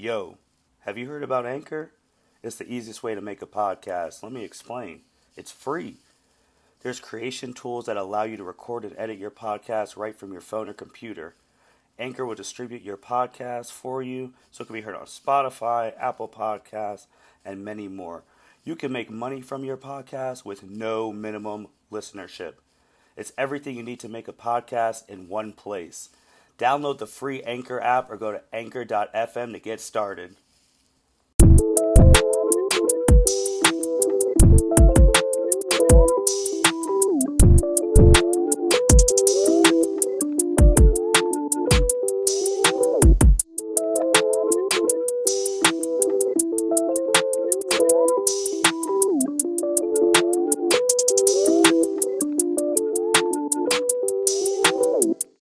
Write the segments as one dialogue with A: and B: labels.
A: Yo, have you heard about Anchor? It's the easiest way to make a podcast. Let me explain. It's free. There's creation tools that allow you to record and edit your podcast right from your phone or computer. Anchor will distribute your podcast for you so it can be heard on Spotify, Apple Podcasts, and many more. You can make money from your podcast with no minimum listenership. It's everything you need to make a podcast in one place. Download the free Anchor app or go to anchor.fm to get started.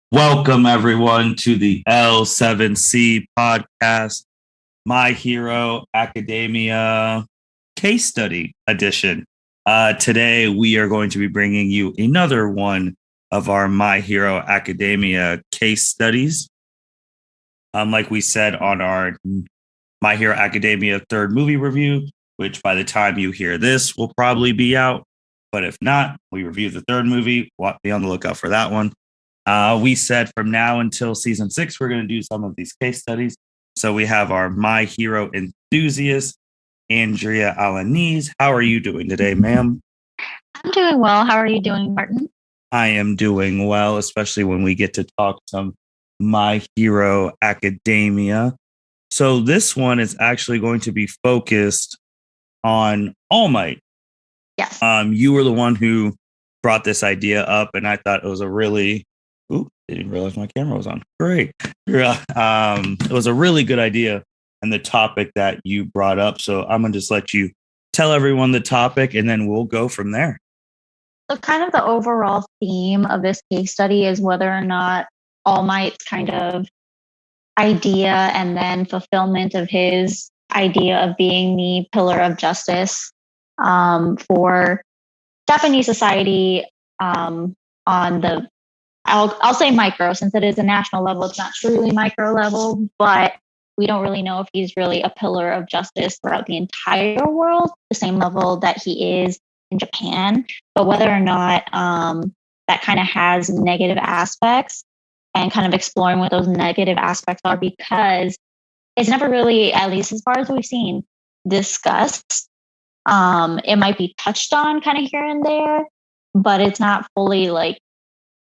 A: Welcome, everyone, to the L7C podcast, My Hero Academia Case Study Edition. Today, we are going to be bringing you another one of our My Hero Academia case studies. Like we said on our My Hero Academia third movie review, which by the time you hear this will probably be out. But if not, we review the third movie. Be on the lookout for that one. We said from now until season 6, we're going to do some of these case studies. So we have our My Hero enthusiast, Andrea Alanis. How are you doing today, ma'am?
B: I'm doing well. How are you doing, Martin?
A: I am doing well, especially when we get to talk some My Hero Academia. So this one is actually going to be focused on All Might.
B: Yes.
A: You were the one who brought this idea up, and I thought it was a really didn't realize my camera was on. Great. It was a really good idea and the topic that you brought up. So I'm going to just let you tell everyone the topic and then we'll go from there.
B: So kind of the overall theme of this case study is whether or not All Might's kind of idea and then fulfillment of his idea of being the pillar of justice for Japanese society on the I'll say micro, since it is a national level. It's not truly micro level, but we don't really know if he's really a pillar of justice throughout the entire world, the same level that he is in Japan. But whether or not that kind of has negative aspects and kind of exploring what those negative aspects are, because it's never really, at least as far as we've seen, discussed. It might be touched on kind of here and there, but it's not fully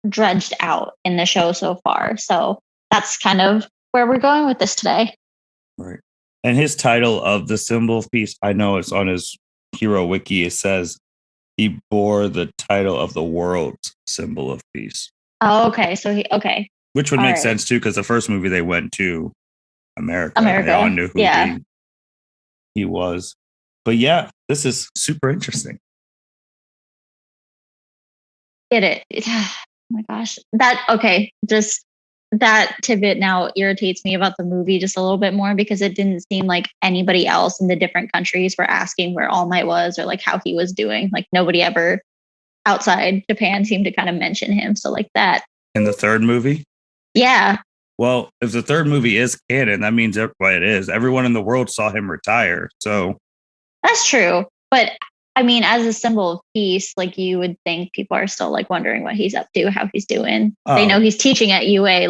B: dredged out in the show so far. So that's kind of where we're going with this today.
A: Right. And his title of the symbol of peace, I know it's on his hero wiki. It says he bore the title of the world's symbol of peace.
B: Oh, okay. So
A: which would make sense too, because the first movie they went to America. They all knew who he was. But yeah, this is super interesting.
B: It oh my gosh. Just that tidbit now irritates me about the movie just a little bit more, because it didn't seem like anybody else in the different countries were asking where All Might was or how he was doing. Nobody ever outside Japan seemed to kind of mention him. So that.
A: In the third movie?
B: Yeah.
A: Well, if the third movie is canon, that means what it is. Everyone in the world saw him retire. So
B: that's true. But I mean, as a symbol of peace, you would think people are still wondering what he's up to, how he's doing. Oh. They know he's teaching at UA.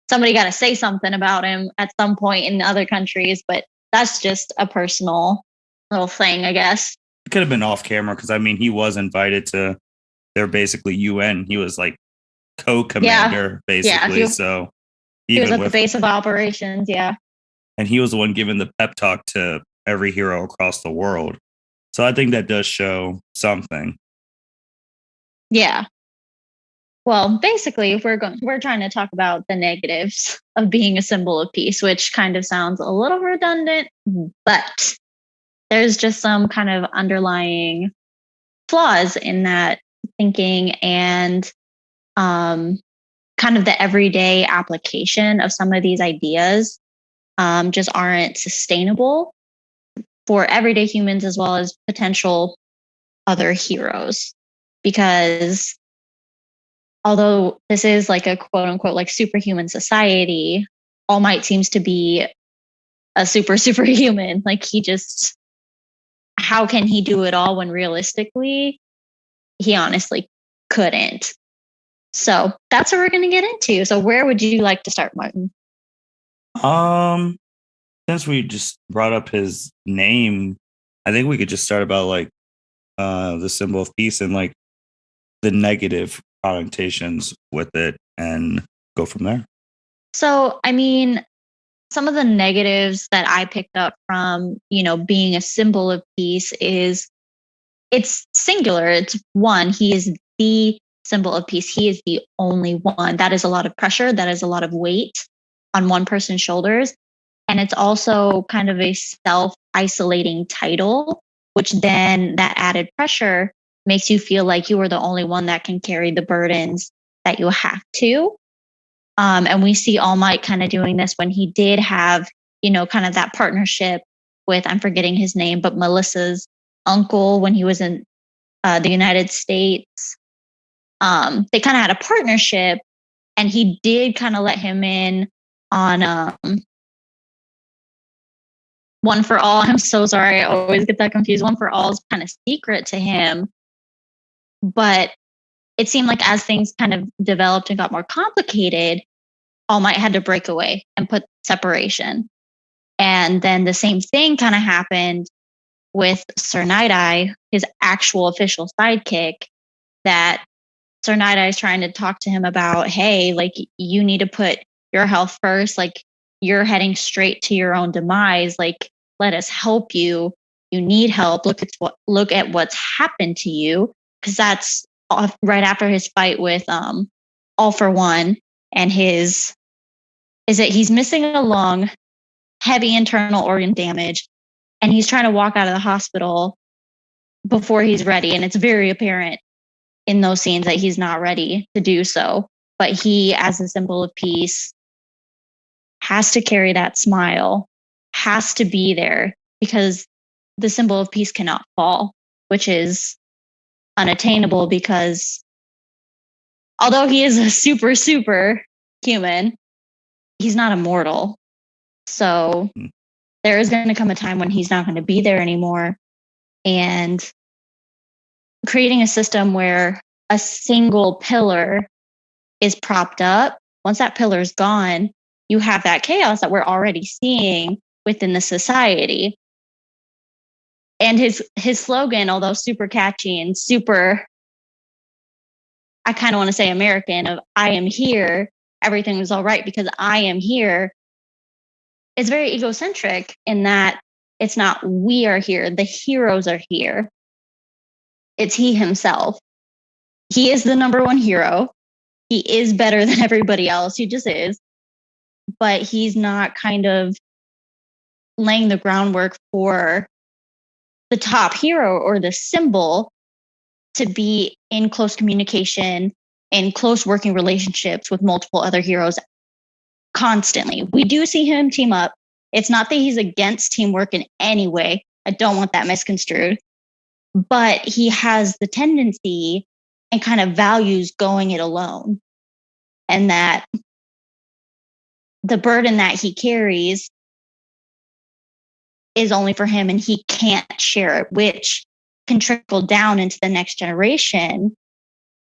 B: Somebody got to say something about him at some point in other countries, but that's just a personal little thing, I guess.
A: It could have been off camera because he was invited to their basically UN. He was co-commander, basically.
B: Yeah,
A: so
B: he was at the base of operations. Yeah.
A: And he was the one giving the pep talk to every hero across the world. So I think that does show something.
B: Yeah. Well, basically, we're trying to talk about the negatives of being a symbol of peace, which kind of sounds a little redundant, but there's just some kind of underlying flaws in that thinking and kind of the everyday application of some of these ideas just aren't sustainable for everyday humans as well as potential other heroes. Because although this is a quote unquote superhuman society, All Might seems to be a superhuman. Like he just, how can he do it all when realistically he honestly couldn't? So that's what we're going to get into. So where would you like to start, Martin?
A: Since we just brought up his name, I think we could just start about like the symbol of peace and like the negative connotations with it and go from there.
B: So, I mean, some of the negatives that I picked up from, being a symbol of peace is it's singular. It's one. He is the symbol of peace. He is the only one. That is a lot of pressure. That is a lot of weight on one person's shoulders. And it's also kind of a self isolating title, which then that added pressure makes you feel like you are the only one that can carry the burdens that you have to. And we see All Might kind of doing this when he did have, kind of that partnership with, I'm forgetting his name, but Melissa's uncle when he was in the United States. They kind of had a partnership, and he did kind of let him in on One for All. I'm so sorry. I always get that confused. One for All is kind of secret to him. But it seemed like as things kind of developed and got more complicated, All Might had to break away and put separation. And then the same thing kind of happened with Sir Night-Eye, his actual official sidekick, that Sir Night-Eye is trying to talk to him about, hey, like you need to put your health first. Like you're heading straight to your own demise. Like let us help you. You need help. Look at what's happened to you, because that's right after his fight with All for One, and he's missing a lung, heavy internal organ damage, and he's trying to walk out of the hospital before he's ready, and it's very apparent in those scenes that he's not ready to do so. But he, as a symbol of peace, has to carry that smile, has to be there, because the symbol of peace cannot fall, which is unattainable, because although he is a super human, he's not immortal. So there is going to come a time when he's not going to be there anymore. And creating a system where a single pillar is propped up, once that pillar is gone, you have that chaos that we're already seeing within the society. And his slogan, although super catchy and super, I kind of want to say American, of I am here, everything is all right because I am here, is very egocentric in that it's not we are here, the heroes are here. It's he himself. He is the number one hero. He is better than everybody else. He just is. But he's not kind of laying the groundwork for the top hero or the symbol to be in close communication and close working relationships with multiple other heroes constantly. We do see him team up. It's not that he's against teamwork in any way. I don't want that misconstrued. But he has the tendency and kind of values going it alone. And that the burden that he carries is only for him and he can't share it, which can trickle down into the next generation,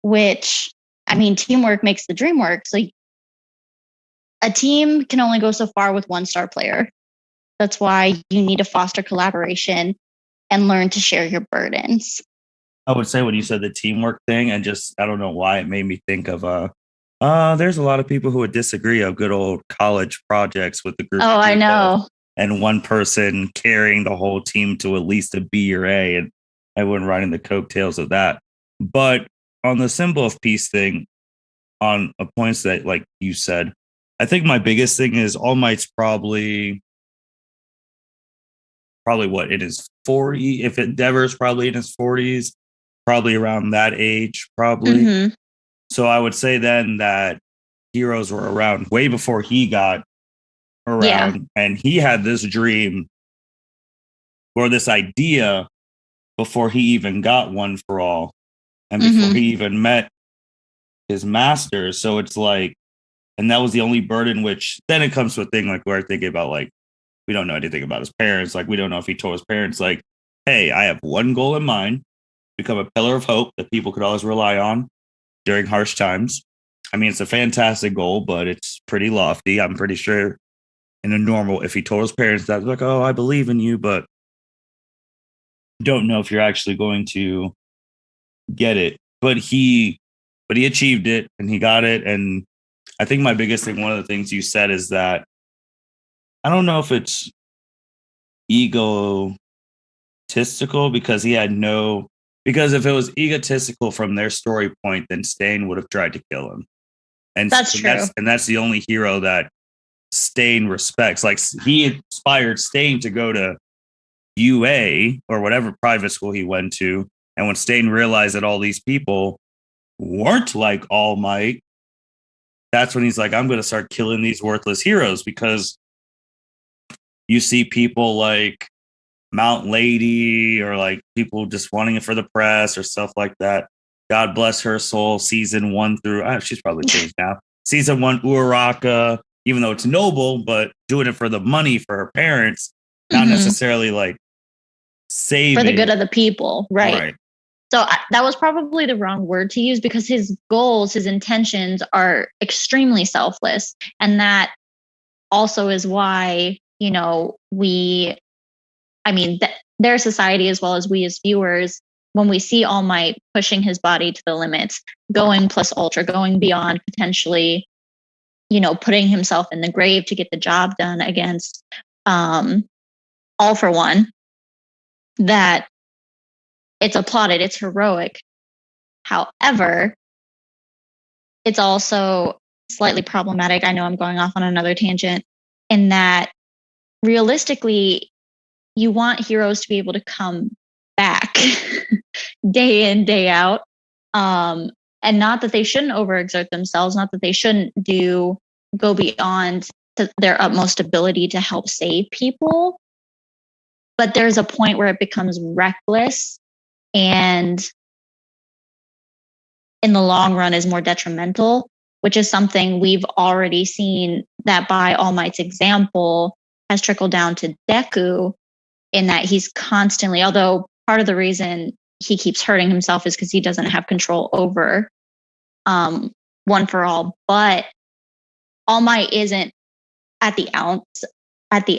B: which, I mean, teamwork makes the dream work. So a team can only go so far with one star player. That's why you need to foster collaboration and learn to share your burdens.
A: I would say when you said the teamwork thing, and just, I don't know why it made me think of, there's a lot of people who would disagree of good old college projects with the group.
B: Oh, I know.
A: And one person carrying the whole team to at least a B or A, and everyone riding the coattails of that. But on the symbol of peace thing, on a points that, like you said, I think my biggest thing is All Might's probably what, in his 40s. If Endeavor's probably in his 40s, probably around that age, probably. Mm-hmm. So I would say then that heroes were around way before he got around. Yeah. And he had this dream or this idea before he even got One for All and before he even met his master. So it's like, and that was the only burden, which then it comes to a thing like where I think about like We don't know anything about his parents. Like, we don't know if he told his parents, like, hey, I have one goal in mind, become a pillar of hope that people could always rely on during harsh times. I mean, it's a fantastic goal, but it's pretty lofty. I'm pretty sure in a normal, if he told his parents that, like, oh, I believe in you, but don't know if you're actually going to get it. But he achieved it and he got it. And I think my biggest thing, one of the things you said is that I don't know if it's egotistical because he had no, because if it was egotistical from their story point, then Stain would have tried to kill him. And
B: That's true.
A: That's the only hero that Stain respects. Like, he inspired Stain to go to UA or whatever private school he went to. And when Stain realized that all these people weren't like All Might, that's when he's like, I'm going to start killing these worthless heroes, because you see people like Mount Lady or like people just wanting it for the press or stuff like that. God bless her soul. Season 1 through, she's probably changed now. Season 1, Uraraka, even though it's noble, but doing it for the money for her parents, not necessarily like saving.
B: For the good of the people. Right. So that was probably the wrong word to use, because his goals, his intentions are extremely selfless. And that also is why, their society, as well as we as viewers, when we see All Might pushing his body to the limits, going plus ultra, going beyond, potentially, putting himself in the grave to get the job done against All for One, that it's applauded, it's heroic. However, it's also slightly problematic. I know I'm going off on another tangent, in that realistically, you want heroes to be able to come back day in, day out. And not that they shouldn't overexert themselves, not that they shouldn't go beyond to their utmost ability to help save people. But there's a point where it becomes reckless, and in the long run is more detrimental, which is something we've already seen that by All Might's example has trickled down to Deku, in that he's constantly, although part of the reason he keeps hurting himself is because he doesn't have control over One for All, but All Might isn't at the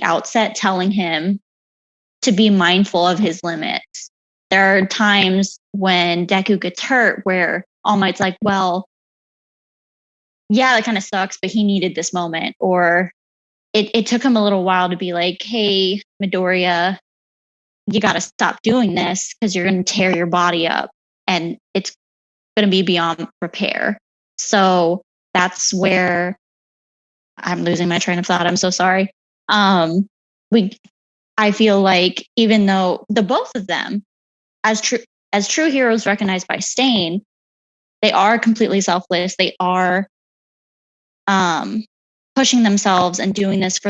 B: outset telling him to be mindful of his limits. There are times when Deku gets hurt where All Might's like, well, yeah, that kind of sucks, but he needed this moment. Or it took him a little while to be like, hey, Midoriya, you got to stop doing this because you're going to tear your body up and it's going to be beyond repair. So that's where I'm losing my train of thought. I'm so sorry. I feel like even though the both of them, as true heroes recognized by Stain, they are completely selfless. They are pushing themselves and doing this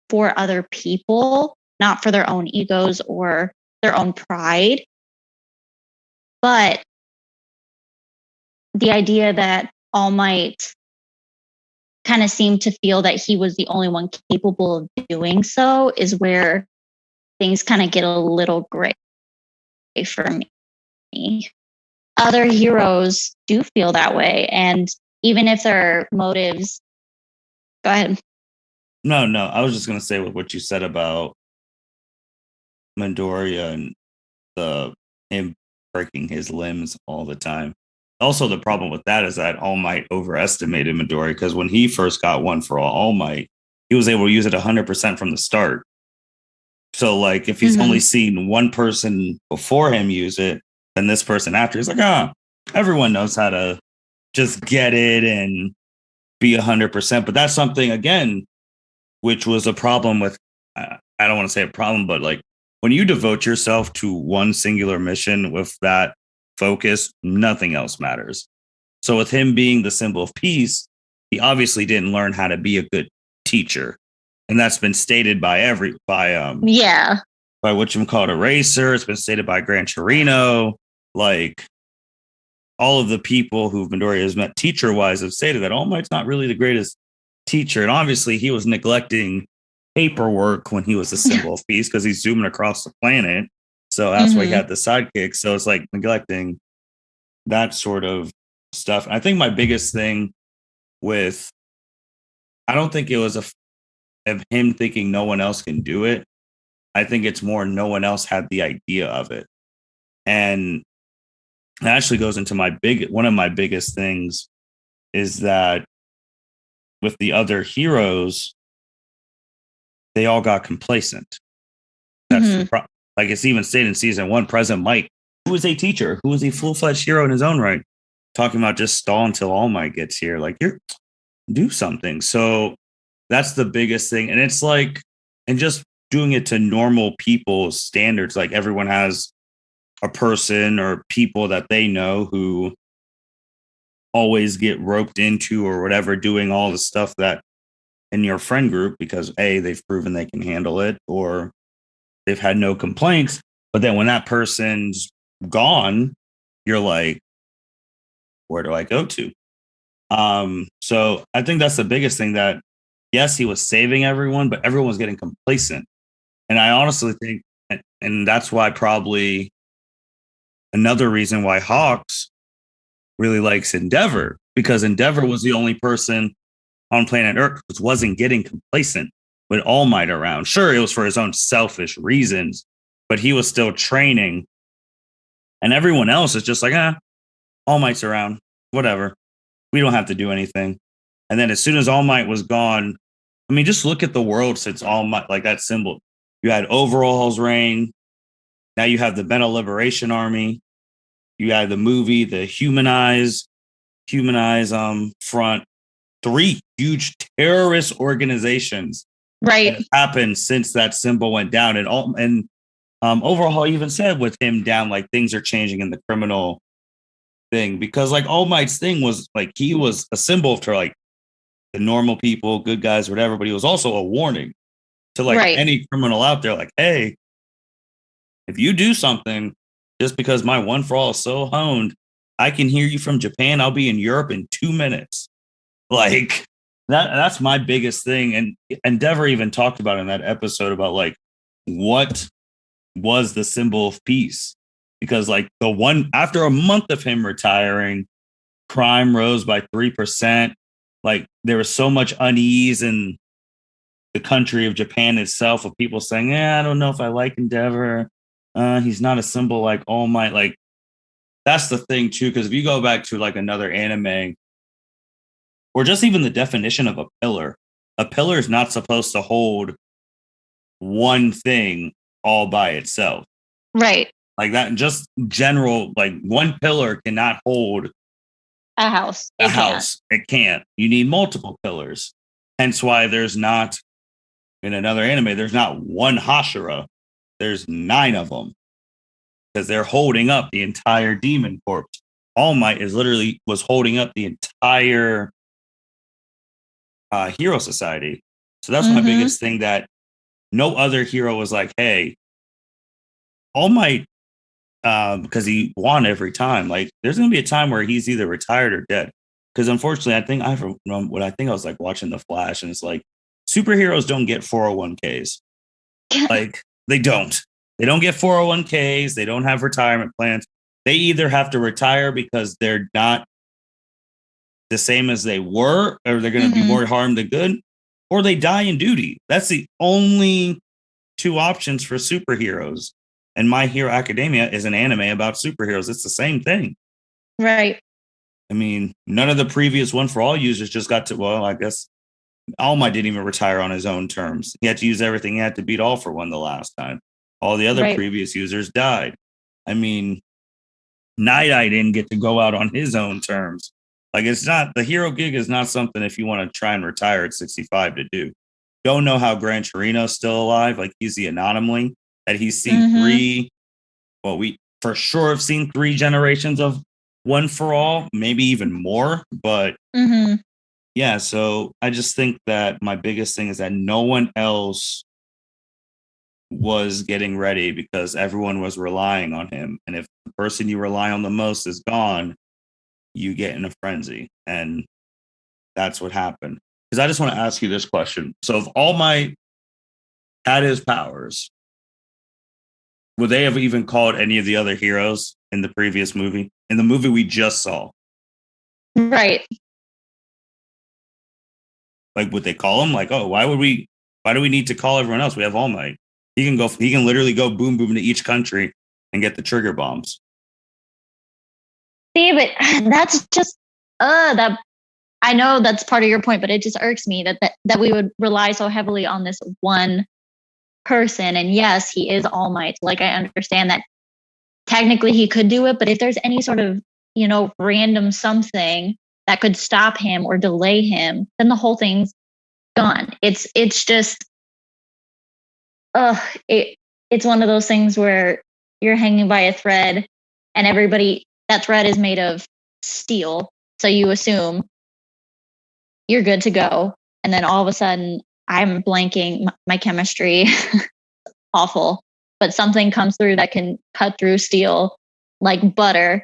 B: for other people, not for their own egos or their own pride. But the idea that All Might kind of seemed to feel that he was the only one capable of doing so is where things kind of get a little gray for me. Other heroes do feel that way, and even if their motives, go ahead.
A: No, I was just going to say with what you said about Midoriya and him breaking his limbs all the time. Also, the problem with that is that All Might overestimated Midoriya, because when he first got One for All Might, he was able to use it 100% from the start. So, like, if he's only seen one person before him use it, then this person after, he's like, everyone knows how to just get it and be 100%. But that's something, again, which was a problem with, I don't want to say a problem, but like, when you devote yourself to one singular mission with that focus, nothing else matters. So with him being the symbol of peace, he obviously didn't learn how to be a good teacher. And that's been stated by whatchamacallit Eraser. It's been stated by Gran Torino. Like, all of the people who Midoriya has met teacher-wise have stated that All Might's not really the greatest teacher. And obviously he was neglecting paperwork when he was a symbol of peace because he's zooming across the planet. So that's why he had the sidekick. So it's like neglecting that sort of stuff. And I think my biggest thing with, I don't think it was of him thinking no one else can do it. I think it's more no one else had the idea of it. And it actually goes into one of my biggest things is that with the other heroes, they all got complacent. That's the problem. Like it's even stated in season 1, President Mike, who is a teacher, who is a full-fledged hero in his own right, talking about just stall until All Might gets here. Like, do something. So that's the biggest thing. And it's like, and just doing it to normal people's standards. Like everyone has a person or people that they know who always get roped into or whatever, doing all the stuff that in your friend group because they've proven they can handle it or they've had no complaints. But then when that person's gone, you're like, where do I go to? So I think that's the biggest thing, that yes, he was saving everyone, but everyone was getting complacent. And I honestly think, and that's why probably another reason why Hawks really likes Endeavor, because Endeavor was the only person on planet Earth who wasn't getting complacent with All Might around. Sure, it was for his own selfish reasons, but he was still training. And everyone else is just like, All Might's around, whatever. We don't have to do anything. And then as soon as All Might was gone, I mean, just look at the world since All Might, like that symbol. You had Overhaul's reign. Now you have the Bena Liberation Army. You had the movie, the Humanize Front. 3 huge terrorist organizations,
B: right,
A: that happened since that symbol went down. And Overhaul even said with him down, like things are changing in the criminal thing, because like All Might's thing was like he was a symbol for like the normal people, good guys, whatever, but he was also a warning to like any criminal out there, like, hey, if you do something, just because my one for all is so honed, I can hear you from Japan. I'll be in Europe in 2 minutes. Like that's my biggest thing. And Endeavor even talked about in that episode about like what was the symbol of peace, because like the one after a month of him retiring, crime rose by 3%. Like there was so much unease in the country of Japan itself, of people saying, I don't know if I like Endeavor. He's not a symbol like All Might. Like that's the thing too, because if you go back to like another anime, or just even the definition of a pillar is not supposed to hold one thing all by itself.
B: Right.
A: Like that, just general, like one pillar cannot hold
B: a house.
A: It can't. You need multiple pillars. Hence why there's not, in another anime, there's not one Hashira. There's 9 of them, because they're holding up the entire demon corps. All Might was holding up the entire hero society. So that's my biggest thing, that no other hero was like, hey, All Might, because he won every time. Like there's going to be a time where he's either retired or dead. Because unfortunately, I think I was like watching The Flash, and it's like superheroes don't get 401ks. Like they don't get 401ks. They don't have retirement plans. They either have to retire because they're not the same as they were, or they're going to be more harm than good, or they die in duty. That's the only 2 options for superheroes. And My Hero Academia is an anime about superheroes. It's the same thing.
B: Right.
A: I mean, none of the previous One for All users just got to, well, I guess All Might didn't even retire on his own terms. He had to use everything he had to beat All for One the last time. All the other previous users died. I mean, Night Eye didn't get to go out on his own terms. Like it's not, the hero gig is not something if you want to try and retire at 65 to do. Don't know how Gran Torino's still alive. Like he's the anomaly that he's seen 3. Well, we for sure have seen 3 generations of One for All, maybe even more. But yeah, so I just think that my biggest thing is that no one else was getting ready because everyone was relying on him. And if the person you rely on the most is gone, you get in a frenzy. And that's what happened. Because I just want to ask you this question. So if All Might had his powers, would they have even called any of the other heroes in the previous movie? In the movie we just saw?
B: Right.
A: Like, would they call him? Like, oh, why do we need to call everyone else? We have All Might. He can literally go boom boom to each country and get the trigger bombs.
B: See, but that's just that I know that's part of your point, but it just irks me that we would rely so heavily on this one person. And yes, he is All Might. Like, I understand that technically he could do it, but if there's any sort of, random something that could stop him or delay him, then the whole thing's gone. It's just it's one of those things where you're hanging by a thread and that thread is made of steel. So you assume you're good to go. And then all of a sudden I'm blanking my chemistry. Awful. But something comes through that can cut through steel like butter.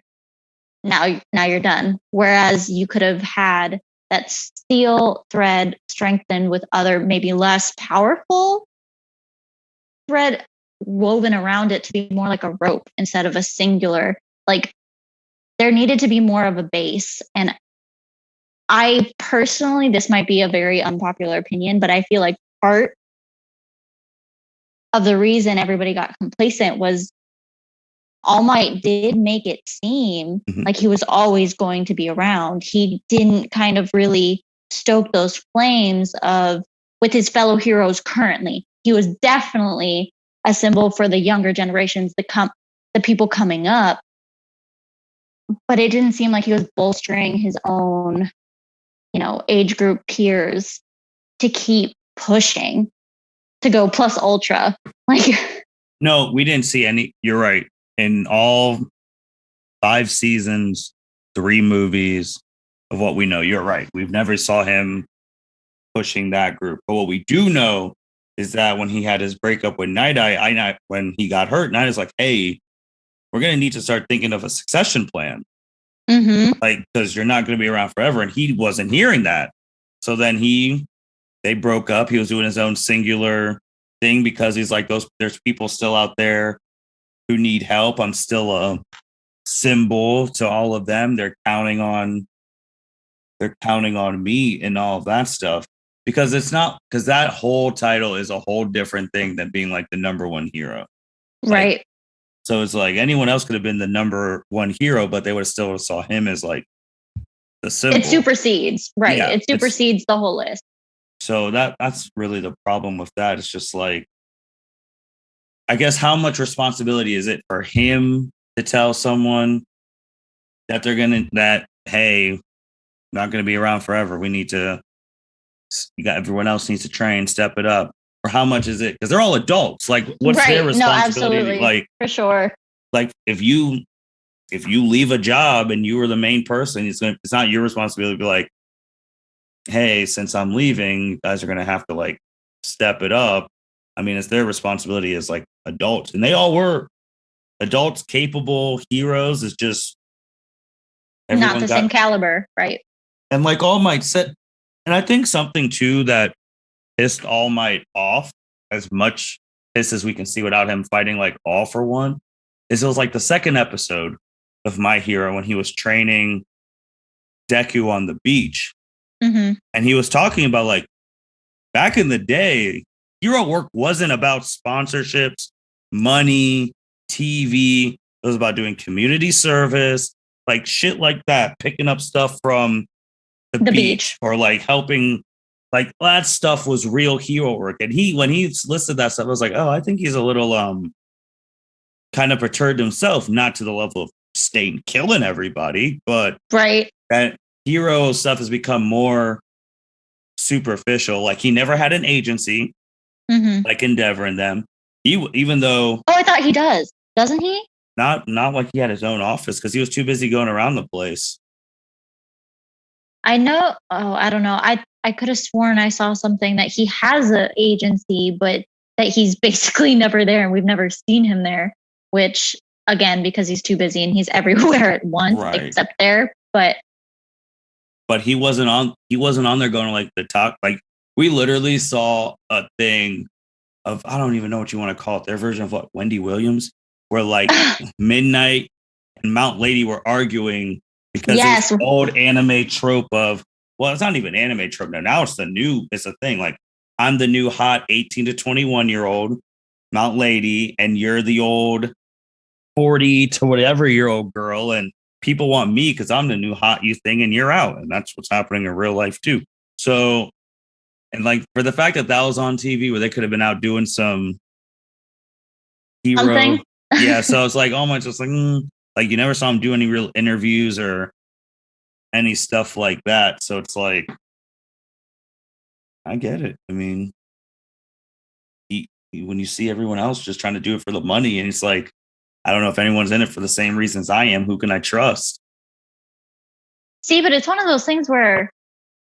B: Now you're done. Whereas you could have had that steel thread strengthened with other maybe less powerful thread woven around it to be more like a rope instead of a singular. Like, there needed to be more of a base. And I personally, this might be a very unpopular opinion, but I feel like part of the reason everybody got complacent was All Might did make it seem like he was always going to be around. He didn't kind of really stoke those flames with his fellow heroes currently. He was definitely a symbol for the younger generations, the people coming up. But it didn't seem like he was bolstering his own, age group peers to keep pushing to go plus ultra. Like,
A: no, we didn't see any. You're right. In all 5 seasons, 3 movies of what we know, you're right. We've never saw him pushing that group. But what we do know is that when he had his breakup with Night Eye, when he got hurt, Night Eye's like, hey, we're going to need to start thinking of a succession plan. Like, because you're not going to be around forever. And he wasn't hearing that. So then they broke up. He was doing his own singular thing because he's like, there's people still out there who need help. I'm still a symbol to all of them. They're counting on me and all of that stuff. Because that whole title is a whole different thing than being like the number one hero.
B: Right.
A: Like, so it's like anyone else could have been the number one hero, but they would have still saw him as like the symbol.
B: It supersedes, right? Yeah, it supersedes the whole list.
A: So that's really the problem with that. It's just like, I guess, how much responsibility is it for him to tell someone that hey, not going to be around forever. Everyone else needs to train, step it up. Or how much is it? Because they're all adults. Like, what's their responsibility?
B: No, absolutely. Like, for sure.
A: Like, if you leave a job and you were the main person, it's not your responsibility to be like, hey, since I'm leaving, you guys are going to have to like step it up. I mean, it's their responsibility as like adults, and they all were adults, capable heroes. It's just
B: not the same caliber, right?
A: And like All Might said, and I think something too that pissed All Might off, as much pissed as we can see without him fighting like All for One, is it was like the second episode of My Hero when he was training Deku on the beach. And he was talking about like back in the day, hero work wasn't about sponsorships, money, TV. It was about doing community service, like shit like that, picking up stuff from the beach or like helping. Like, that stuff was real hero work. And when he listed that stuff, I was like, oh, I think he's a little kind of perturbed himself, not to the level of staying killing everybody, but
B: right.
A: That hero stuff has become more superficial. Like, he never had an agency like Endeavor and them. Even though
B: I thought he does. Doesn't he?
A: Not like he had his own office, because he was too busy going around the place.
B: I know. Oh, I don't know. I could have sworn I saw something that he has an agency, but that he's basically never there and we've never seen him there, which, again, because he's too busy and he's everywhere at once, right, except there. But
A: he wasn't on there going like the talk. Like, we literally saw a thing of, I don't even know what you want to call it, their version of what, Wendy Williams, where like Midnight and Mount Lady were arguing because it was
B: Yes.
A: the old anime trope of, well, it's not even anime trope now. Now it's a thing. Like, I'm the new hot 18 to 21-year-old Mount Lady, and you're the old 40 to whatever year old girl, and people want me because I'm the new hot you thing, and you're out. And that's what's happening in real life too. So, and like for the fact that that was on TV where they could have been out doing some hero.
B: Something.
A: Yeah. So it's like almost just like you never saw him do any real interviews or any stuff like that. So it's like, I get it. I mean, when you see everyone else just trying to do it for the money, and it's like, I don't know if anyone's in it for the same reasons I am. Who can I trust?
B: See, but it's one of those things where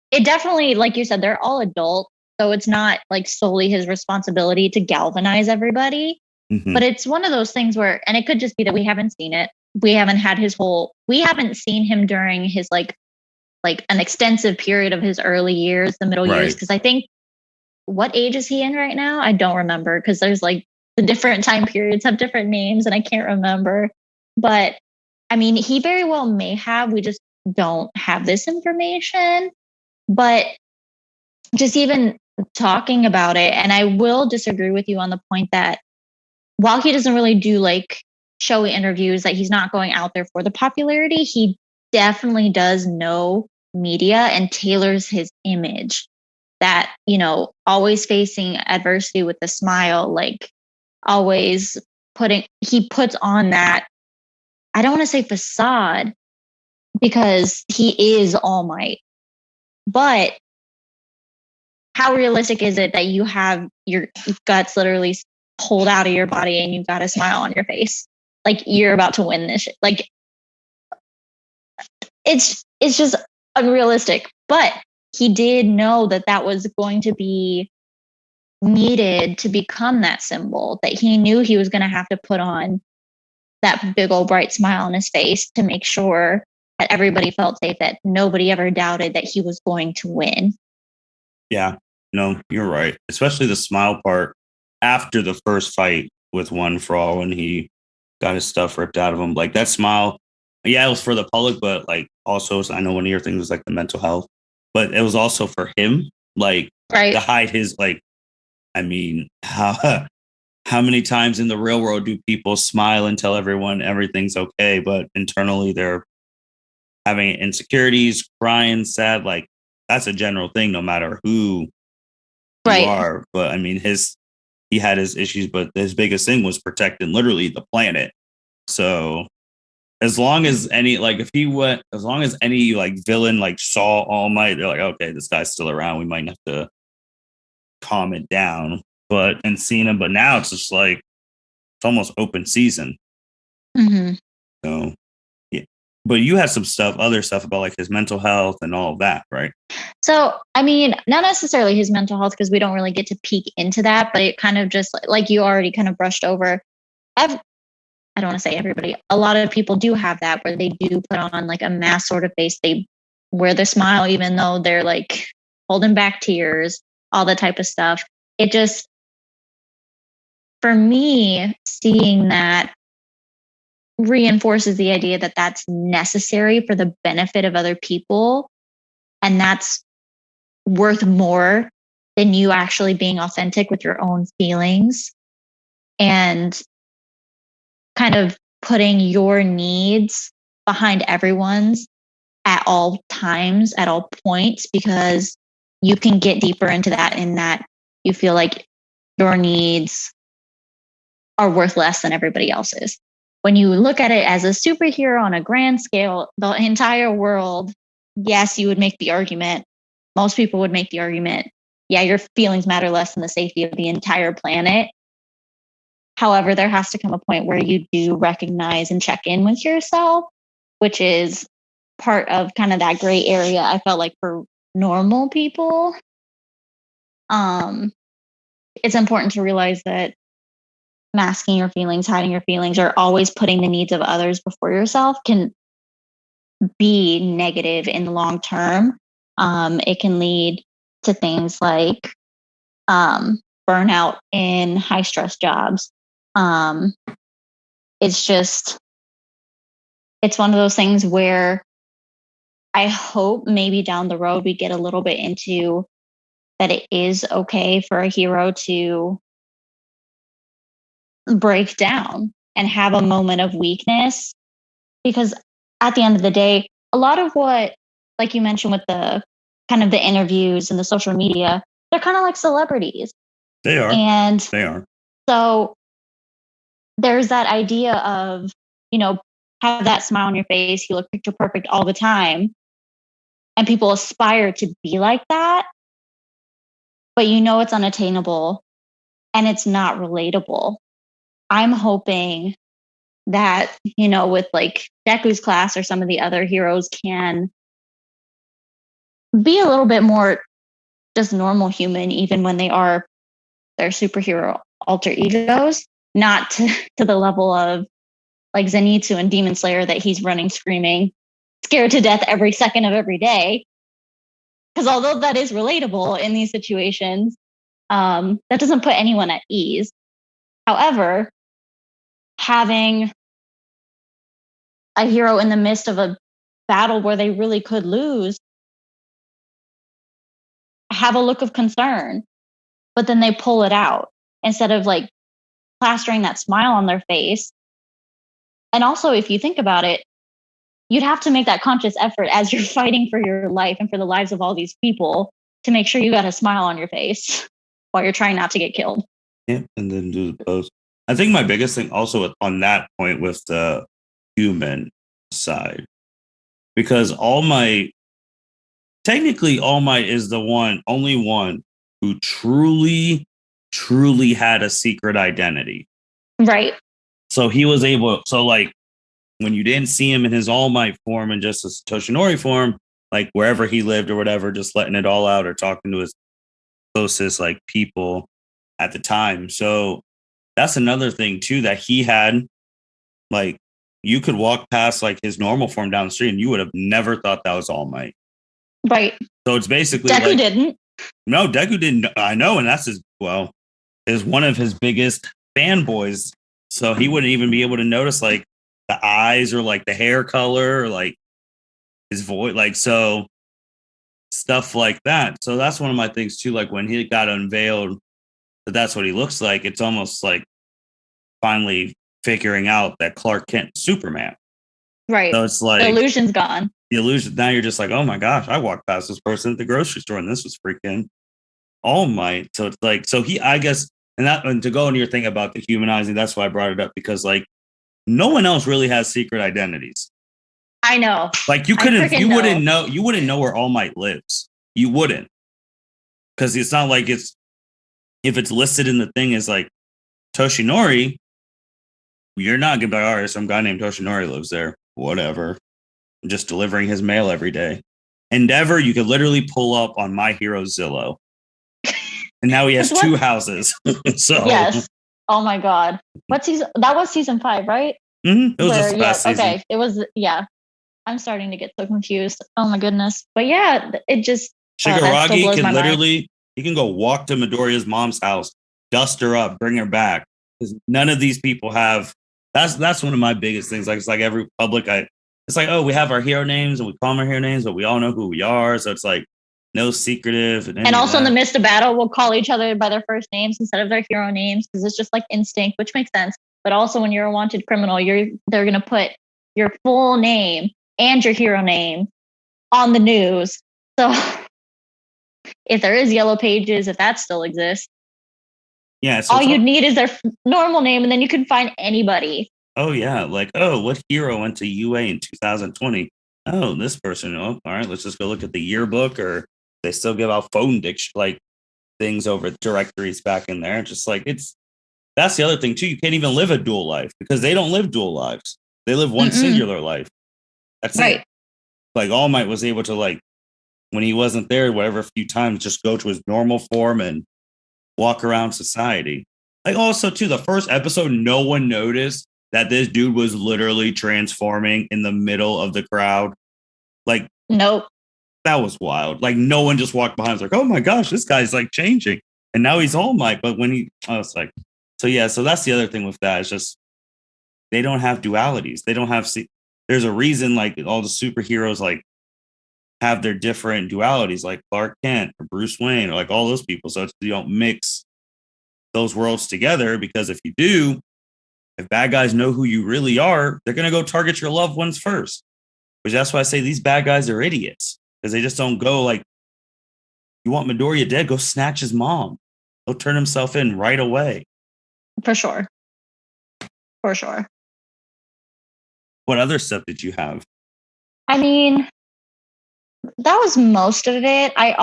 B: it definitely, like you said, they're all adults. So it's not like solely his responsibility to galvanize everybody.
A: Mm-hmm.
B: But it's one of those things where, and it could just be that we haven't seen it. We haven't had we haven't seen him during his like an extensive period of his early years, the middle years. Cause I think, what age is he in right now? I don't remember, because there's like the different time periods have different names and I can't remember. But I mean, he very well may have, we just don't have this information. But just even talking about it, and I will disagree with you on the point that while he doesn't really do like showy interviews, that he's not going out there for the popularity, he definitely does know media and tailors his image. That, always facing adversity with a smile, like always he puts on that, I don't want to say facade, because he is All Might. But how realistic is it that you have your guts literally pulled out of your body and you've got a smile on your face? Like you're about to win this shit. Like it's just unrealistic. But he did know that that was going to be needed to become that symbol, that he knew he was going to have to put on that big old bright smile on his face to make sure that everybody felt safe, that nobody ever doubted that he was going to win.
A: Yeah, no, you're right. Especially the smile part after the first fight with One For All, when he got his stuff ripped out of him. Like that smile, yeah, it was for the public, but like also, I know one of your things was like the mental health, but it was also for him, like to hide his, like, I mean, how many times in the real world do people smile and tell everyone everything's okay, but internally they're having insecurities, crying, sad? Like that's a general thing, no matter who you are. But I mean, he had his issues, but his biggest thing was protecting literally the planet. So as long as any like villain like saw All Might, they're like, okay, this guy's still around. We might have to calm it down. But and seeing him, but now it's just like it's almost open season.
B: Mm-hmm.
A: So yeah. But you had some other stuff about like his mental health and all of that, right?
B: So, I mean, not necessarily his mental health, because we don't really get to peek into that, but it kind of just like you already kind of brushed over. I don't want to say everybody, a lot of people do have that, where they do put on like a mask sort of face. They wear the smile, even though they're like holding back tears, all that type of stuff. It just, for me, seeing that reinforces the idea that that's necessary for the benefit of other people. And that's worth more than you actually being authentic with your own feelings and kind of putting your needs behind everyone's at all times, at all points, because you can get deeper into that, in that you feel like your needs are worth less than everybody else's. When you look at it as a superhero on a grand scale, the entire world, yes, you would make the argument. Most people would make the argument, yeah, your feelings matter less than the safety of the entire planet. However, there has to come a point where you do recognize and check in with yourself, which is part of kind of that gray area, I felt like, for normal people. It's important to realize that masking your feelings, hiding your feelings, or always putting the needs of others before yourself can be negative in the long term. It can lead to things like burnout in high stress jobs. It's one of those things where I hope maybe down the road we get a little bit into that it is okay for a hero to break down and have a moment of weakness. Because at the end of the day, a lot of what, like you mentioned with the kind of the interviews and the social media, they're kind of like celebrities.
A: They are.
B: And
A: they are.
B: So there's that idea of, have that smile on your face, you look picture perfect all the time. And people aspire to be like that, but it's unattainable and it's not relatable. I'm hoping that, with like Deku's class or some of the other heroes can be a little bit more just normal human, even when they are their superhero alter egos, not to the level of like Zenitsu and Demon Slayer that he's running screaming, scared to death every second of every day. Because although that is relatable in these situations, that doesn't put anyone at ease. However, having a hero in the midst of a battle where they really could lose have a look of concern, but then they pull it out instead of like plastering that smile on their face. And also, if you think about it, you'd have to make that conscious effort as you're fighting for your life and for the lives of all these people to make sure you got a smile on your face while you're trying not to get killed.
A: Yeah, and then do the pose. I think my biggest thing also on that point with the human side, because technically All Might is the only one who truly had a secret identity.
B: Right.
A: So he was able, like when you didn't see him in his All Might form and just his Toshinori form, like wherever he lived or whatever, just letting it all out or talking to his closest like people at the time. So that's another thing too, that he had, like you could walk past like his normal form down the street and you would have never thought that was All Might.
B: Right.
A: So it's basically
B: Deku didn't.
A: No, Deku didn't. I know, and that's is one of his biggest fanboys. So he wouldn't even be able to notice like the eyes or like the hair color or like his voice, like so stuff like that. So that's one of my things too. Like when he got unveiled, that's what he looks like. It's almost like finally figuring out that Clark Kent's Superman.
B: Right.
A: So it's like
B: the illusion's gone.
A: The illusion. Now you're just like, oh my gosh, I walked past this person at the grocery store and this was freaking All Might. So it's like, I guess, and to go into your thing about the humanizing, that's why I brought it up, because like no one else really has secret identities.
B: I know.
A: Like you wouldn't know where All Might lives. You wouldn't. Because it's not like if it's listed in the thing as like Toshinori, you're not gonna be like, all right, some guy named Toshinori lives there. Whatever. I'm just delivering his mail every day. Endeavor, you could literally pull up on My Hero Zillow. And now he has 2 houses. So
B: yes. Oh my God. What season? That was season 5, right?
A: Mm-hmm. It was the last season.
B: Okay. It was, yeah. I'm starting to get so confused. Oh my goodness. But yeah, it just
A: Shigaraki can literally, he can go walk to Midoriya's mom's house, dust her up, bring her back. Because none of these people have. That's one of my biggest things. Like it's like every public, it's like, oh, we have our hero names and we call them our hero names, but we all know who we are. So it's like no secretive.
B: And also in the midst of battle, we'll call each other by their first names instead of their hero names because it's just like instinct, which makes sense. But also when you're a wanted criminal, they're gonna put your full name and your hero name on the news. So if there is Yellow Pages, if that still exists,
A: yeah, so
B: all you'd need is their normal name, and then you can find anybody.
A: Oh yeah, like what hero went to UA in 2020? Oh, this person. Oh, all right, let's just go look at the yearbook, or they still give out phone like things over directories back in there. Just like that's the other thing too. You can't even live a dual life because they don't live dual lives. They live one singular life. That's right. It. Like All Might was able to, like, when he wasn't there, whatever, a few times, just go to his normal form and walk around society. Like also too, the first episode, no one noticed that this dude was literally transforming in the middle of the crowd. Like,
B: nope.
A: That was wild. Like no one just walked behind. It's like, oh my gosh, this guy's like changing. And now he's All Might. But when I was like, so yeah, so that's the other thing with that. It's just they don't have dualities. They don't have. There's a reason like all the superheroes like have their different dualities, like Clark Kent or Bruce Wayne or like all those people. So you don't mix those worlds together, because if you do, if bad guys know who you really are, they're gonna go target your loved ones first. Which that's why I say these bad guys are idiots, because they just don't go like, you want Midoriya dead? Go snatch his mom. He'll turn himself in right away.
B: For sure. For sure.
A: What other stuff did you have?
B: I mean, that was most of it. I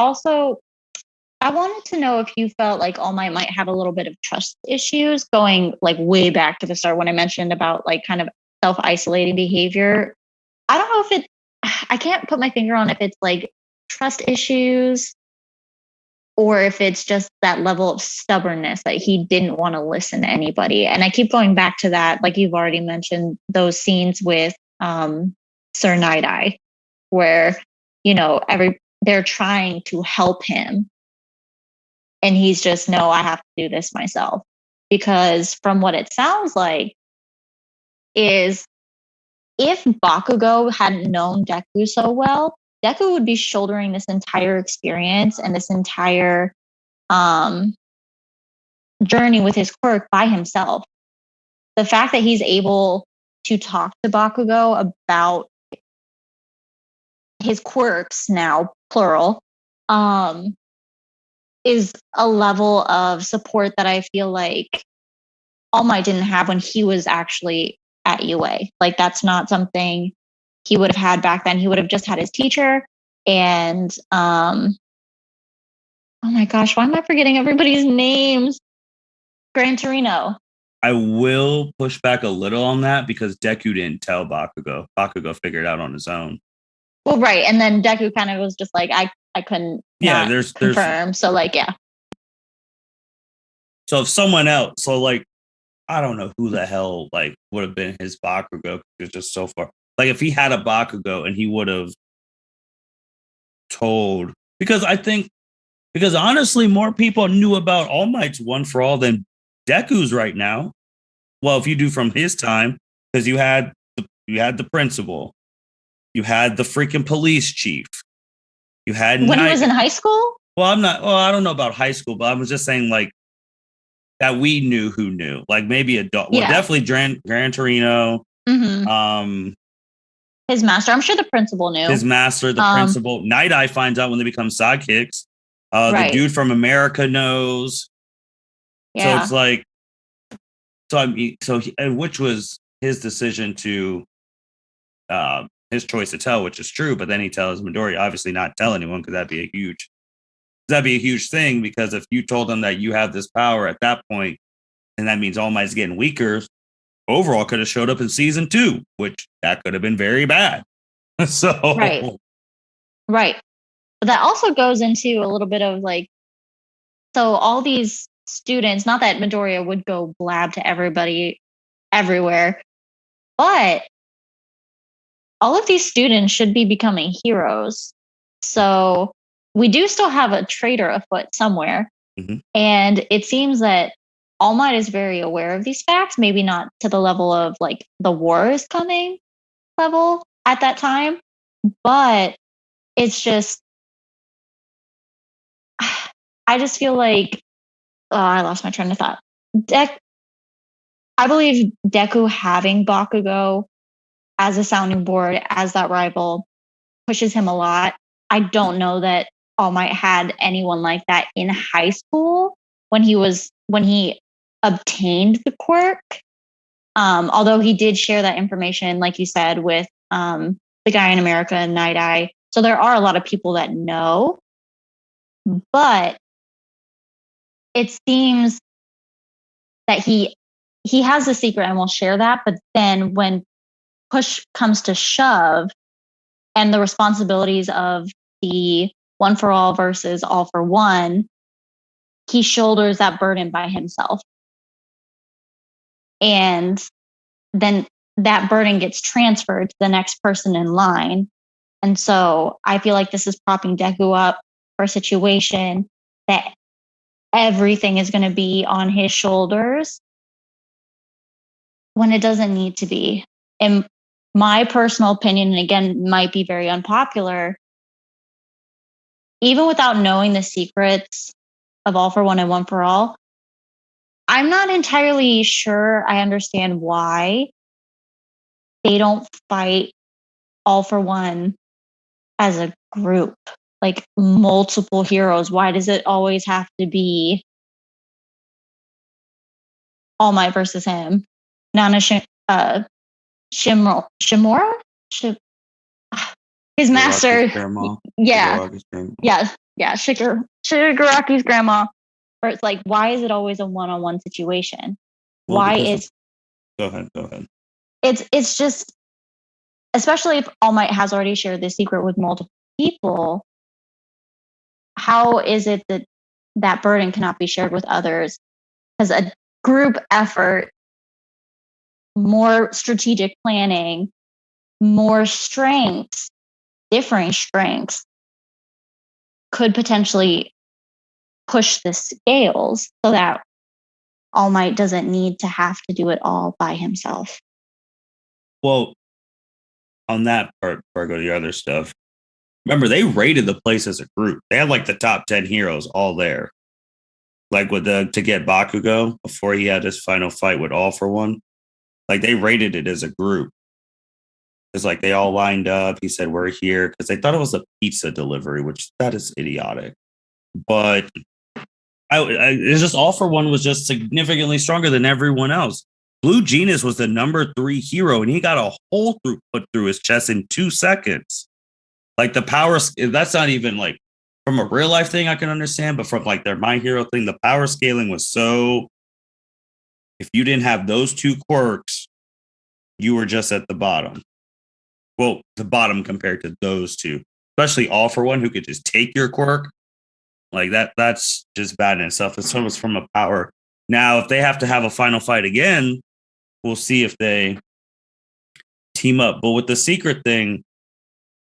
B: wanted to know if you felt like All Might have a little bit of trust issues, going like way back to the start when I mentioned about like kind of self-isolating behavior. I don't know if I can't put my finger on if it's like trust issues or if it's just that level of stubbornness that he didn't want to listen to anybody. And I keep going back to that, like you've already mentioned, those scenes with Sir Night Eye, where, they're trying to help him. And he's just, no, I have to do this myself. Because from what it sounds like is if Bakugo hadn't known Deku so well, Deku would be shouldering this entire experience and this entire journey with his quirk by himself. The fact that he's able to talk to Bakugo about his quirks now, plural, is a level of support that I feel like All Might didn't have when he was actually at UA. Like that's not something he would have had back then. He would have just had his teacher and oh my gosh, why am I forgetting everybody's names? Gran Torino.
A: I will push back a little on that because Deku didn't tell Bakugo. Bakugo figured it out on his own.
B: Well, right. And then Deku kind of was just like, I couldn't confirm. So like, yeah.
A: So if someone else, so like, I don't know who the hell like would have been his Bakugo. It's just so far. Like if he had a Bakugo and he would have told, because honestly, more people knew about All Might's One for All than Deku's right now. Well, if you do from his time, because you had the principal, you had the freaking police chief, you had
B: when he was in high school.
A: Well, I don't know about high school, but I was just saying like that we knew who knew, like maybe adult. Well, definitely Gran Torino.
B: Mm-hmm. His master. I'm sure the principal knew.
A: His master, the principal. Night Eye finds out when they become sidekicks. The dude from America knows. Yeah. So it's like, which was his decision to, his choice to tell, which is true. But then he tells Midori, obviously not tell anyone, because that'd be a huge thing. Because if you told them that you have this power at that point, and that means All Might's getting weaker, overall could have showed up in season 2, which that could have been very bad. So
B: right. But that also goes into a little bit of like, so all these students, not that Midoriya would go blab to everybody everywhere, but all of these students should be becoming heroes. So we do still have a traitor afoot somewhere. Mm-hmm. And it seems that All Might is very aware of these facts, maybe not to the level of like the war is coming level at that time, but it's just, I just feel like, I lost my train of thought. I believe Deku having Bakugo as a sounding board, as that rival, pushes him a lot. I don't know that All Might had anyone like that in high school when he obtained the quirk. Although he did share that information, like you said, with the guy in America and Night Eye. So there are a lot of people that know, but it seems that he has a secret and will share that. But then when push comes to shove and the responsibilities of the One for All versus All for One, he shoulders that burden by himself. And then that burden gets transferred to the next person in line. And so I feel like this is propping Deku up for a situation that everything is going to be on his shoulders when it doesn't need to be. In my personal opinion, and again, might be very unpopular, even without knowing the secrets of All for One and One for All, I'm not entirely sure I understand why they don't fight All for One as a group, like multiple heroes. Why does it always have to be All Might versus him? Nana Shimura? His master. Yeah. Yeah. Shigaraki's grandma. Where it's like, why is it always a one-on-one situation?
A: Well,
B: why is
A: go ahead.
B: It's just, especially if All Might has already shared this secret with multiple people, how is it that that burden cannot be shared with others? Because a group effort, more strategic planning, more strengths, differing strengths, could potentially push the scales so that All Might doesn't need to have to do it all by himself.
A: Well, on that part, before I go to the other stuff, remember they rated the place as a group. They had like the top 10 heroes all there. Like with to get Bakugo before he had his final fight with All for One. Like they rated it as a group. It's like they all lined up. He said, "We're here," because they thought it was a pizza delivery, which that is idiotic. But it's just All for One was just significantly stronger than everyone else. Blue Genius was the number 3 hero, and he got a hole put through his chest in 2 seconds. Like the power, that's not even like from a real life thing I can understand, but from like their My Hero thing, the power scaling was so. If you didn't have those 2 quirks, you were just at the bottom. Well, the bottom compared to those 2, especially All for One, who could just take your quirk. Like that's just bad in itself. It's almost from a power. Now, if they have to have a final fight again, we'll see if they team up. But with the secret thing,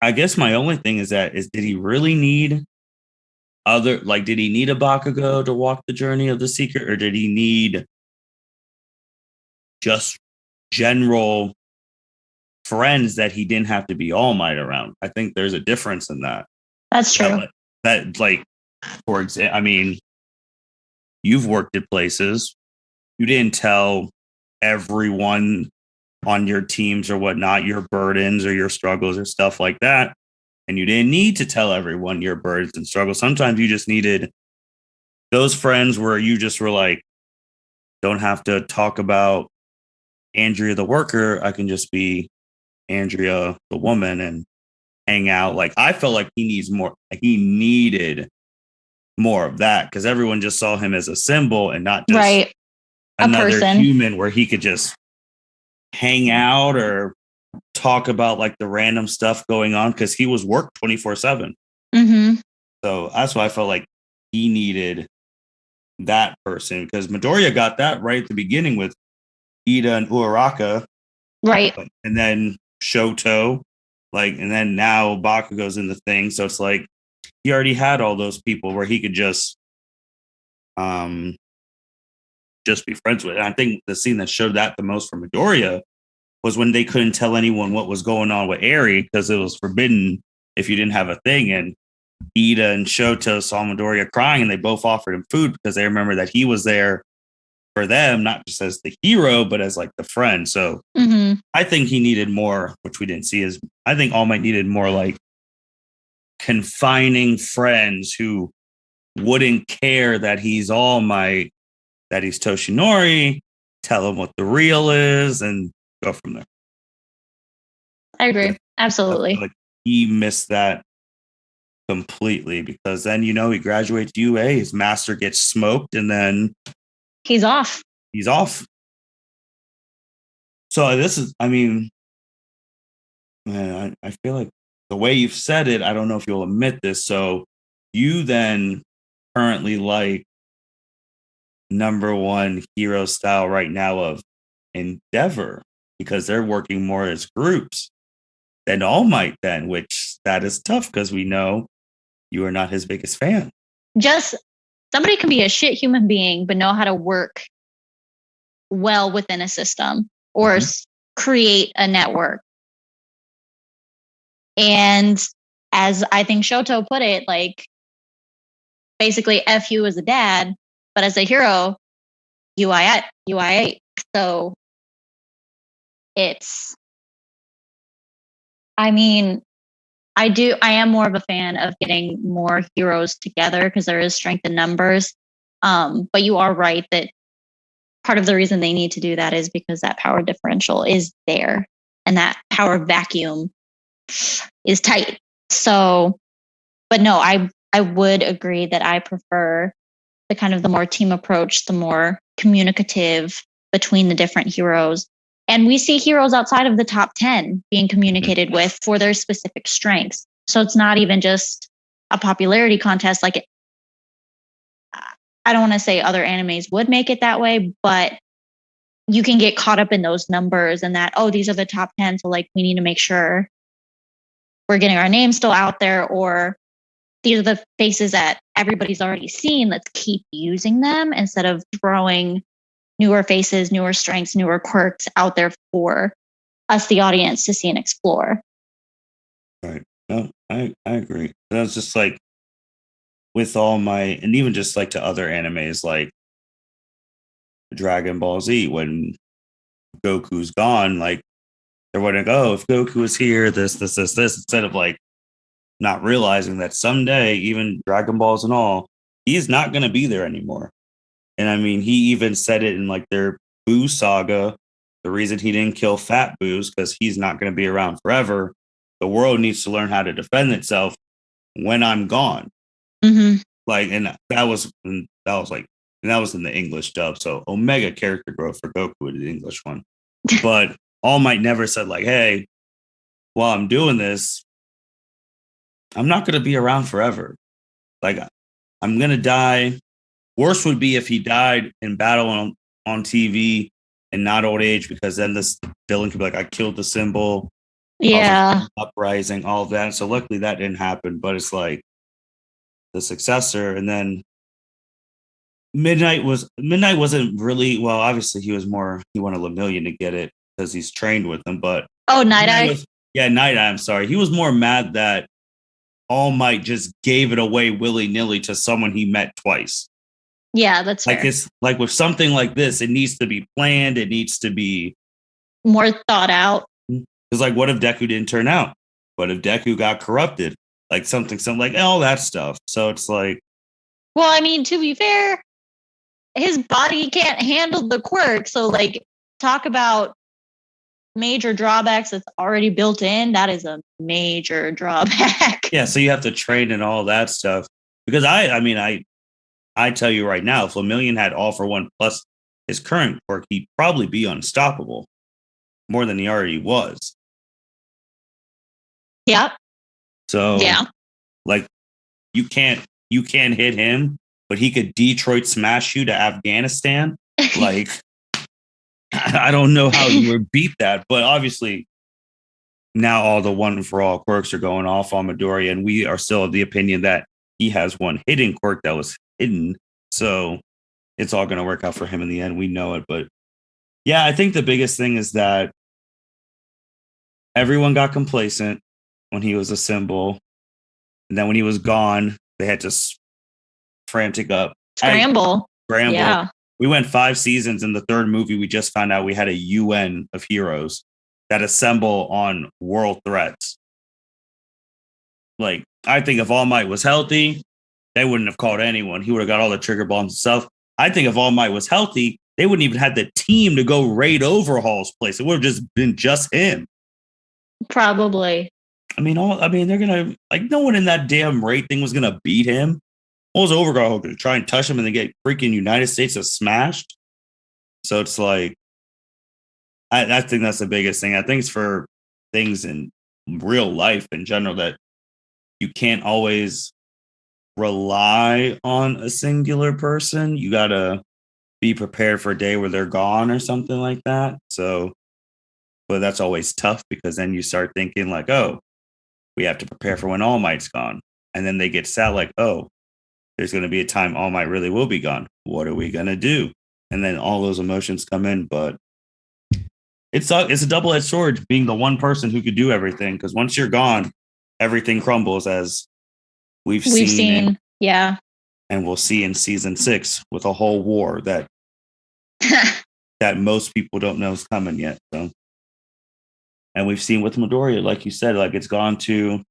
A: I guess my only thing is did he really need did he need a Bakugo to walk the journey of the secret, or did he need just general friends that he didn't have to be All Might around? I think there's a difference in that.
B: That's true.
A: That like, for example, I mean, you've worked at places. You didn't tell everyone on your teams or whatnot your burdens or your struggles or stuff like that. And you didn't need to tell everyone your burdens and struggles. Sometimes you just needed those friends where you just were like, don't have to talk about Andrea the worker. I can just be Andrea the woman and hang out. Like I felt like he needed more of that because everyone just saw him as a symbol and not just another human where he could just hang out or talk about like the random stuff going on because he was worked 24/7.
B: Mm-hmm.
A: So that's why I felt like he needed that person because Midoriya got that right at the beginning with Ida and Uraraka.
B: Right.
A: And then Shoto. And then now Bakugo's in the thing. So it's like he already had all those people where he could just be friends with. And I think the scene that showed that the most for Midoriya was when they couldn't tell anyone what was going on with Eri because it was forbidden if you didn't have a thing. And Ida and Shoto saw Midoriya crying and they both offered him food because they remember that he was there for them, not just as the hero, but as like the friend. So I think he needed more, which we didn't see I think All Might needed more like confining friends who wouldn't care that he's All Might, that he's Toshinori, tell him what the real is and go from there.
B: I agree. Absolutely.
A: Like he missed that completely because then, he graduates UA, his master gets smoked and then
B: he's off.
A: So this is, I mean, man, I feel like the way you've said it, I don't know if you'll admit this. So you then currently like number 1 hero style right now of Endeavor because they're working more as groups than All Might then, which that is tough because we know you are not his biggest fan.
B: Just somebody can be a shit human being, but know how to work well within a system or create a network. And as I think Shoto put it, like basically F you as a dad, but as a hero, UI8. So it's, I mean, I am more of a fan of getting more heroes together because there is strength in numbers. But you are right that part of the reason they need to do that is because that power differential is there and that power vacuum is tight. So, but no, I would agree that I prefer the kind of the more team approach, the more communicative between the different heroes. And we see heroes outside of the top 10 being communicated with for their specific strengths. So it's not even just a popularity contest. Like, I don't want to say other animes would make it that way, but you can get caught up in those numbers and that, oh, these are the top 10. So like, we need to make sure we're getting our name still out there, or these are the faces that everybody's already seen. Let's keep using them instead of throwing newer faces, newer strengths, newer quirks out there for us, the audience, to see and explore.
A: Right. No, I agree. That's just like with All Might, and even just like to other animes like Dragon Ball Z, when Goku's gone, like they're wondering, oh, if Goku was here, this, instead of like not realizing that someday, even Dragon Balls and all, he's not going to be there anymore. And I mean, he even said it in like their Boo saga. The reason he didn't kill Fat Boo's because he's not going to be around forever. The world needs to learn how to defend itself when I'm gone.
B: Mm-hmm.
A: Like, and that was in the English dub. So Omega character growth for Goku in the English one. But All Might never said like, hey, while I'm doing this, I'm not going to be around forever. Like, I'm going to die. Worse would be if he died in battle on TV and not old age, because then this villain could be like, I killed the symbol.
B: Yeah.
A: Uprising, all of that. So luckily that didn't happen. But it's like the successor. And then Midnight wasn't really, well, obviously he wanted Lemillion to get it because he's trained with him. But
B: Night Eye.
A: Night Eye, I'm sorry. He was more mad that All Might just gave it away willy-nilly to someone he met twice.
B: Yeah, that's
A: like
B: fair.
A: It's like with something like this, it needs to be planned. It needs to be
B: more thought out.
A: It's like, what if Deku didn't turn out? What if Deku got corrupted? Like something like all that stuff. So it's like,
B: well, I mean, to be fair, his body can't handle the quirk. So like, talk about major drawbacks that's already built in. That is a major drawback.
A: Yeah, so you have to train and all that stuff. Because I tell you right now, if Lemillion had All for One plus his current quirk, he'd probably be unstoppable more than he already was.
B: Yep.
A: So
B: yeah,
A: like you can't hit him, but he could Detroit smash you to Afghanistan. Like, I don't know how you would beat that, but obviously now all the one for all quirks are going off on Midoriya, and we are still of the opinion that he has one hidden quirk that was hidden. So it's all going to work out for him in the end. We know it. But yeah, I think the biggest thing is that everyone got complacent when he was a symbol. And then when he was gone, they had to
B: scramble.
A: Yeah. We went 5 seasons. In the 3rd movie, we just found out we had a UN of heroes that assemble on world threats. Like, I think if All Might was healthy, they wouldn't have called anyone. He would have got all the trigger bombs himself. I think if All Might was healthy, they wouldn't even have the team to go raid Overhaul's place. It would have just been just him.
B: Probably.
A: I mean, they're gonna, like, no one in that damn raid thing was gonna beat him. What was Overhaul gonna try and touch him and then get freaking United States smashed? So it's like, I think that's the biggest thing. I think it's for things in real life in general that you can't always rely on a singular person. You gotta be prepared for a day where they're gone or something like that. So, but that's always tough because then you start thinking like, oh, we have to prepare for when All Might's gone. And then they get sad like, oh, there's going to be a time All Might really will be gone. What are we going to do? And then all those emotions come in. But it's a double-edged sword being the one person who could do everything, because once you're gone, everything crumbles, as we've seen.
B: Yeah.
A: And we'll see in season 6 with a whole war that that most people don't know is coming yet. So, and we've seen with Midoriya, like you said, like it's gone to,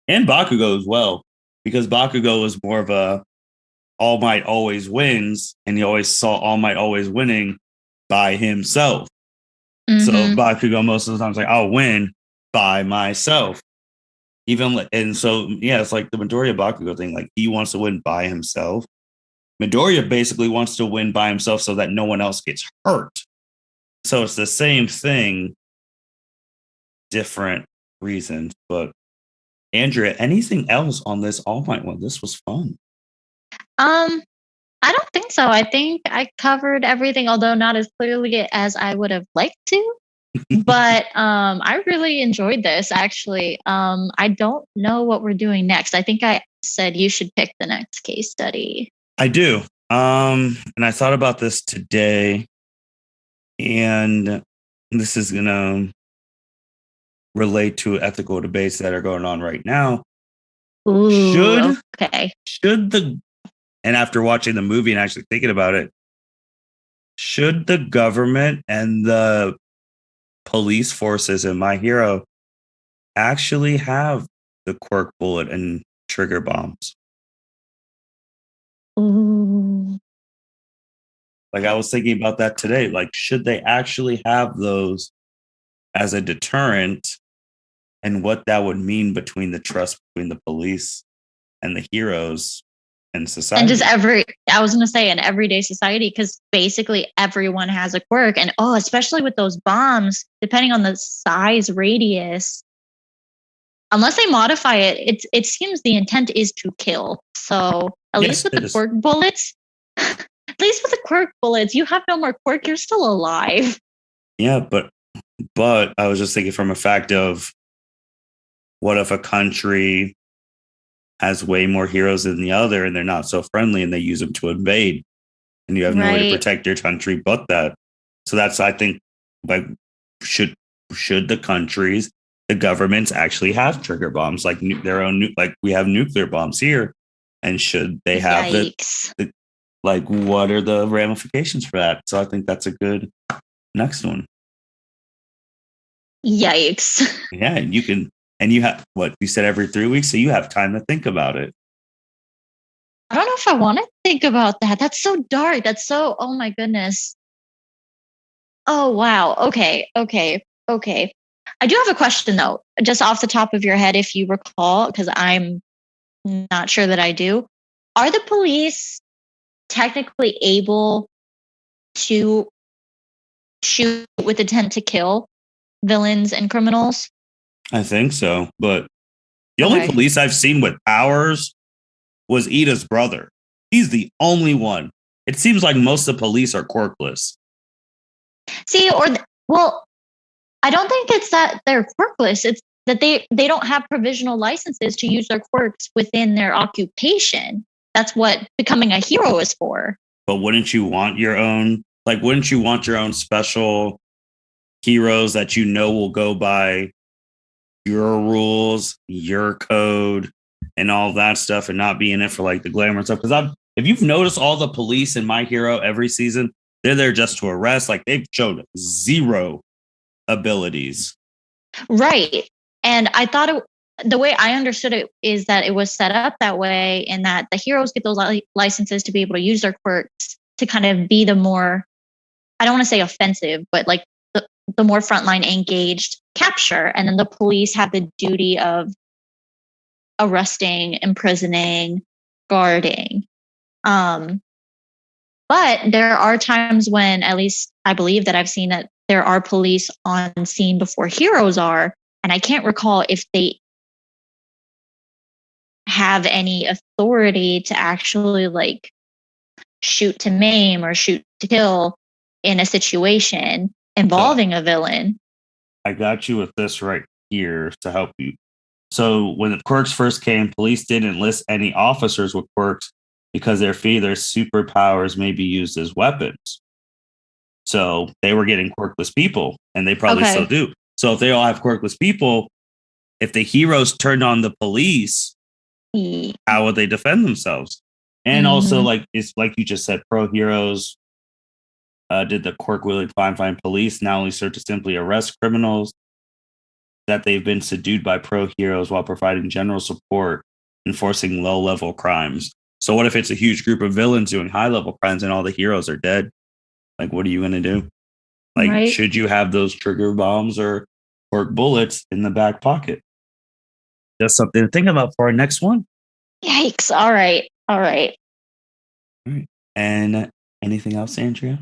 A: and Bakugo as well, because Bakugo was more of a All Might always wins, and you always saw All Might always winning by himself. Mm-hmm. So Bakugo most of the time is like, I'll win by myself. And so, yeah, it's like the Midoriya Bakugo thing. Like, he wants to win by himself. Midoriya basically wants to win by himself so that no one else gets hurt. So it's the same thing, different reasons. But Andrea, anything else on this All Might one? This was fun.
B: I don't think so. I think I covered everything, although not as clearly as I would have liked to. But I really enjoyed this, actually. I don't know what we're doing next. I think I said you should pick the next case study.
A: I do. And I thought about this today, and this is going to relate to ethical debates that are going on right now.
B: Ooh,
A: And after watching the movie and actually thinking about it, should the government and the police forces in My Hero actually have the quirk bullet and trigger bombs?
B: Ooh.
A: Like, I was thinking about that today. Like, should they actually have those as a deterrent, and what that would mean between the trust between the police and the heroes and society?
B: And just I was going to say an everyday society, because basically everyone has a quirk. And especially with those bombs, depending on the size, radius, unless they modify it, it seems the intent is to kill. So at least with the quirk bullets, you have no more quirk. You're still alive.
A: Yeah, but I was just thinking from a fact of, what if a country has way more heroes than the other, and they're not so friendly, and they use them to invade, and you have no way to protect your country but that. So that's, I think, like, should the countries, the governments actually have trigger bombs, like their own, like we have nuclear bombs here, and should they have the like, what are the ramifications for that? So I think that's a good next one.
B: Yikes.
A: Yeah, and you have, what you said, every 3 weeks, so you have time to think about it.
B: I don't know if I want to think about that. That's so dark. That's so, oh my goodness. Oh, wow. Okay. I do have a question, though, just off the top of your head, if you recall, because I'm not sure that I do. Are the police technically able to shoot with intent to kill villains and criminals?
A: I think so, but the only police I've seen with powers was Ida's brother. He's the only one. It seems like most of the police are quirkless.
B: See, well, I don't think it's that they're quirkless. It's that they don't have provisional licenses to use their quirks within their occupation. That's what becoming a hero is for.
A: But wouldn't you want your own? Like, wouldn't you want your own special heroes that you know will go by your rules, your code, and all that stuff, and not be in it for like the glamour and stuff? Because if you've noticed, all the police in My Hero every season, they're there just to arrest. Like, they've showed zero abilities.
B: Right. And I thought the way I understood it is that it was set up that way, and that the heroes get those licenses to be able to use their quirks to kind of be the more, I don't want to say offensive, but like the more frontline engaged capture. And then the police have the duty of arresting, imprisoning, guarding. But there are times when, at least I believe that I've seen, that there are police on scene before heroes are. And I can't recall if they have any authority to actually like shoot to maim or shoot to kill in a situation involving a villain.
A: I got you with this right here to help you. So when the quirks first came, police didn't enlist any officers with quirks because they fear their superpowers may be used as weapons. So they were getting quirkless people, and they probably still do. So if they all have quirkless people, if the heroes turned on the police, how would they defend themselves? And also, like it's like you just said, pro heroes did the quirk wielding fine police not only serve to simply arrest criminals, that they've been subdued by pro heroes while providing general support, enforcing low level crimes. So what if it's a huge group of villains doing high level crimes and all the heroes are dead? Like, what are you going to do? Like, should you have those trigger bombs or quirk bullets in the back pocket? That's something to think about for our next one.
B: Yikes. All right.
A: And anything else, Andrea?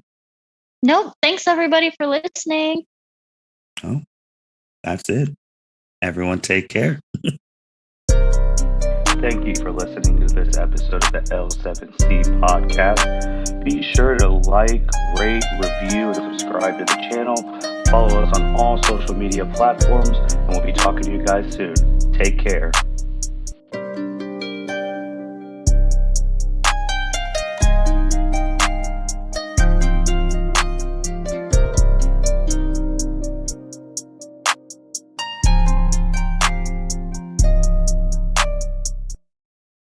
B: Nope. Thanks, everybody, for listening.
A: Oh, that's it. Everyone take care. Thank you for listening to this episode of the L7C podcast. Be sure to like, rate, review, and subscribe to the channel. Follow us on all social media platforms, and we'll be talking to you guys soon. Take care.